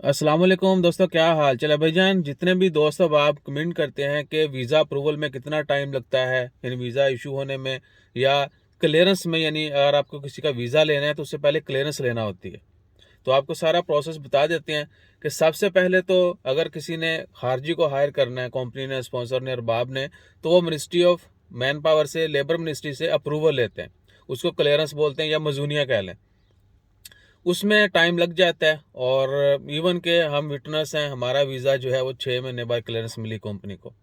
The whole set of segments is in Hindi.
अस्सलाम वालेकुम दोस्तों, क्या हाल चाल है भाईजान। जितने भी दोस्त अब आप कमेंट करते हैं कि वीज़ा अप्रूवल में कितना टाइम लगता है, यानी वीज़ा इशू होने में या क्लियरेंस में, यानी अगर आपको किसी का वीज़ा लेना है तो उससे पहले क्लियरेंस लेना होती है। तो आपको सारा प्रोसेस बता देते हैं कि सबसे पहले तो अगर किसी ने खारजी को हायर करना है, कंपनी ने, स्पॉन्सर ने, अरबाब ने, तो वो मिनिस्ट्री ऑफ मैन पावर से, लेबर मिनिस्ट्री से अप्रूवल लेते हैं। उसको क्लियरेंस बोलते हैं या मजूनिया कह लें। उसमें टाइम लग जाता है और इवन के हम विटनेस हैं, हमारा वीज़ा जो है वो 6 महीने बाद क्लियरेंस मिली कंपनी को।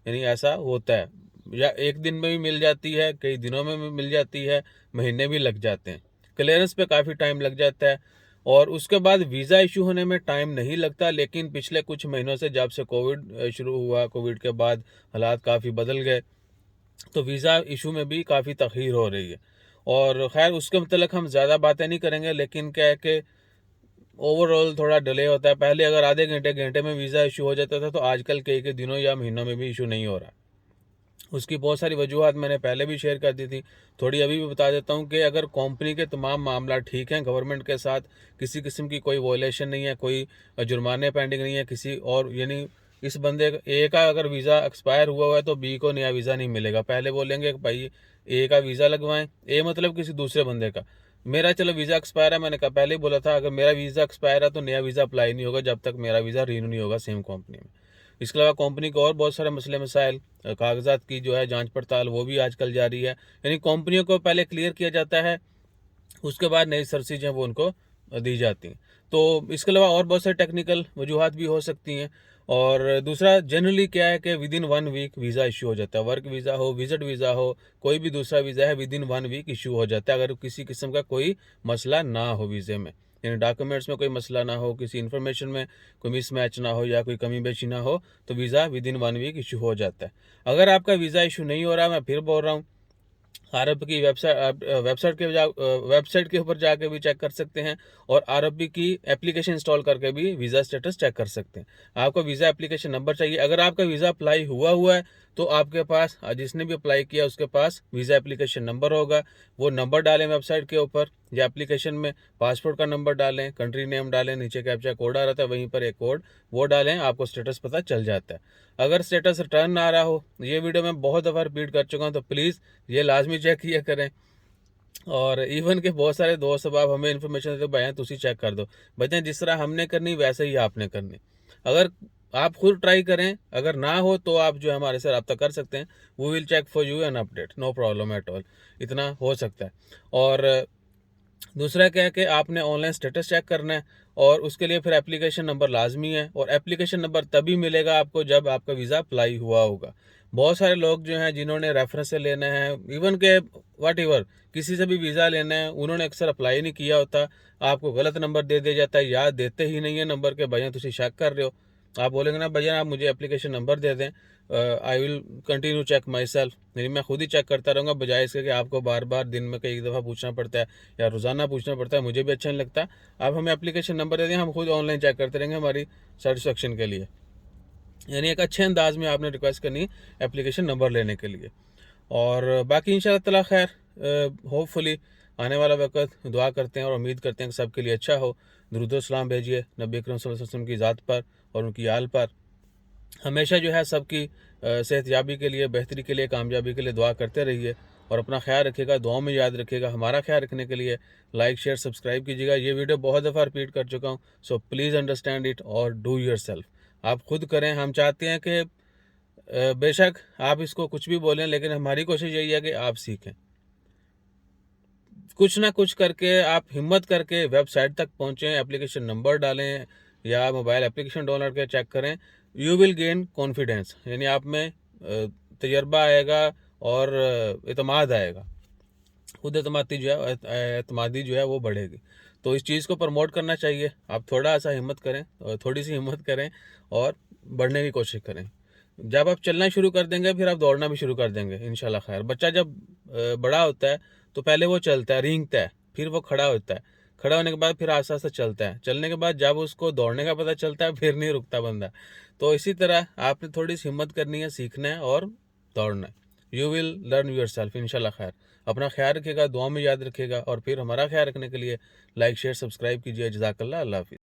यानी ऐसा होता है, या एक दिन में भी मिल जाती है, कई दिनों में भी मिल जाती है, महीने भी लग जाते हैं। क्लियरेंस पे काफ़ी टाइम लग जाता है। और उसके बाद वीज़ा इशू होने में टाइम नहीं लगता, लेकिन पिछले कुछ महीनों से जब से कोविड शुरू हुआ, कोविड के बाद हालात काफ़ी बदल गए, तो वीज़ा इशू में भी काफ़ी तख़ीर हो रही है। और खैर उसके मतलब हम ज़्यादा बातें नहीं करेंगे, लेकिन क्या है कि ओवरऑल थोड़ा डिले होता है। पहले अगर आधे घंटे घंटे में वीज़ा इशू हो जाता था, तो आजकल कई दिनों या महीनों में भी इशू नहीं हो रहा। उसकी बहुत सारी वजूहत मैंने पहले भी शेयर कर दी थी, थोड़ी अभी भी बता देता हूँ कि अगर कंपनी के तमाम मामला ठीक हैं, गवर्नमेंट के साथ किसी किस्म की कोई वॉयलेशन नहीं है, कोई जुर्माने पेंडिंग नहीं है किसी और, यानी इस बंदे ए का अगर वीज़ा एक्सपायर हुआ है तो बी को नया वीज़ा नहीं मिलेगा। पहले बोलेंगे कि भाई ए का वीज़ा लगवाएं, ए मतलब किसी दूसरे बंदे का। मेरा चलो वीज़ा एक्सपायर है, मैंने कहा पहले ही बोला था, अगर मेरा वीज़ा एक्सपायर है तो नया वीज़ा अप्लाई नहीं होगा जब तक मेरा वीज़ा रिन्यू नहीं होगा सेम कंपनी में। इसके अलावा कंपनी को और बहुत सारे मसले मसाइल, कागजात की जो है जांच पड़ताल, वो भी आजकल जारी है। यानी कंपनियों को पहले क्लियर किया जाता है, उसके बाद नई सर्विसेज हैं वो उनको दी जाती हैं। तो इसके अलावा और बहुत सारी टेक्निकल वजूहत भी हो सकती हैं। और दूसरा जनरली क्या है कि within 1 week visa issue हो जाता है। वर्क वीज़ा हो, विजिट वीज़ा हो, कोई भी दूसरा वीज़ा है, विद इन 1 वीक इशू हो जाता है, अगर किसी किस्म का कोई मसला ना हो वीज़े में, यानी डॉक्यूमेंट्स में कोई मसला ना हो, किसी इन्फॉर्मेशन में कोई मिसमैच ना हो या कोई कमी बेशी ना हो, तो visa within 1 week issue हो जाता है। अगर आपका वीज़ा इशू नहीं हो रहा, मैं फिर बोल रहा हूँ, आरब की वेबसाइट के ऊपर जाके भी चेक कर सकते हैं, और आरब की एप्लीकेशन इंस्टॉल करके भी वीज़ा स्टेटस चेक कर सकते हैं। आपको वीज़ा एप्लीकेशन नंबर चाहिए। अगर आपका वीज़ा अप्लाई हुआ है तो आपके पास, जिसने भी अप्लाई किया उसके पास वीज़ा एप्लीकेशन नंबर होगा। वो नंबर डालें वेबसाइट के ऊपर या एप्लीकेशन में, पासपोर्ट का नंबर डालें, कंट्री नेम डालें, नीचे कैप्चा कोड आ रहा था वहीं पर एक कोड वो डालें, आपको स्टेटस पता चल जाता है। अगर स्टेटस रिटर्न ना आ रहा हो, ये वीडियो मैं बहुत दफ़ा रिपीट कर चुका हूँ, तो प्लीज़ ये लाजमी चेक किया करें। और इवन के बहुत सारे दोस्त अब आप हमें इन्फॉर्मेशन देते भैया तुसी चेक कर दो। भैया जिस तरह हमने करनी वैसे ही आपने करनी। अगर आप खुद ट्राई करें, अगर ना हो तो आप जो है हमारे से रब्ता कर सकते हैं। वो will check for you an update, no problem at all. इतना हो सकता है। और दूसरा क्या है कि आपने ऑनलाइन स्टेटस चेक करना है, और उसके लिए फिर एप्लीकेशन नंबर लाजमी है, और एप्लीकेशन नंबर तभी मिलेगा आपको जब आपका वीज़ा अप्लाई हुआ होगा। बहुत सारे लोग जो हैं जिन्होंने रेफरेंस से लेना है, इवन के वट एवर किसी से भी वीज़ा लेना है, उन्होंने अक्सर अप्लाई नहीं किया होता, आपको गलत नंबर दे दिया जाता है, या देते ही नहीं है नंबर के, भैया तुम शक कर रहे हो। आप बोलेंगे ना भैया आप मुझे एप्लीकेशन नंबर दे दें, I will continue check myself, यानी मैं खुद ही चेक करता रहूँगा, बजाय इसके कि आपको बार बार दिन में कई दफ़ा पूछना पड़ता है या रोज़ाना पूछना पड़ता है, मुझे भी अच्छा नहीं लगता। आप हमें एप्लीकेशन नंबर दे दें, हम खुद ऑनलाइन चेक करते रहेंगे हमारी सेटिस्फेक्शन के लिए। यानी एक अच्छे अंदाज में आपने रिक्वेस्ट करनी एप्लीकेशन नंबर लेने के लिए। और बाकी इंशाल्लाह ताला खैर, होपफुली आने वाला वक्त दुआ करते हैं और उम्मीद करते हैं कि सबके लिए अच्छा हो। दुरूद सलाम भेजिए नबी अकरम सल्लल्लाहु अलैहि वसल्लम की ज़ात पर और उनकी आल पर। हमेशा जो है सबकी सेहतयाबी के लिए, बेहतरी के लिए, कामयाबी के लिए दुआ करते रहिए, और अपना ख्याल रखिएगा, दुआओं में याद रखिएगा। हमारा ख्याल रखने के लिए लाइक शेयर सब्सक्राइब कीजिएगा। ये वीडियो बहुत दफ़ा रिपीट कर चुका हूँ, सो प्लीज़ अंडरस्टैंड इट और डू योरसेल्फ। आप खुद करें। हम चाहते हैं कि बेशक आप इसको कुछ भी बोलें, लेकिन हमारी कोशिश यही है कि आप सीखें। कुछ ना कुछ करके आप हिम्मत करके वेबसाइट तक पहुँचें, एप्लीकेशन नंबर डालें या मोबाइल एप्लीकेशन डाउनलोड करके चेक करें। यू विल गेन कॉन्फिडेंस, यानी आप में तजर्बा आएगा और एतमाद आएगा। खुद एतमादी जो है, एतमादी जो है वो बढ़ेगी। तो इस चीज़ को प्रमोट करना चाहिए। आप थोड़ा सा हिम्मत करें, थोड़ी सी हिम्मत करें और बढ़ने की कोशिश करें। जब आप चलना शुरू कर देंगे, फिर आप दौड़ना भी शुरू कर देंगे इंशाल्लाह खैर। बच्चा जब बड़ा होता है तो पहले वो चलता है, रेंगता है, फिर वो खड़ा होता है, खड़ा होने के बाद फिर आस्ते आस्ते चलता है, चलने के बाद जब उसको दौड़ने का पता चलता है फिर नहीं रुकता बंदा। तो इसी तरह आपने थोड़ी सी हिम्मत करनी है, सीखना है और दौड़ना है। You will learn yourself इंशाल्लाह खैर। अपना ख्याल रखिएगा, दुआ में याद रखिएगा, और फिर हमारा ख्याल रखने के लिए लाइक शेयर सब्सक्राइब कीजिए। जज़ाकल्लाह, अल्लाह हाफ़िज़।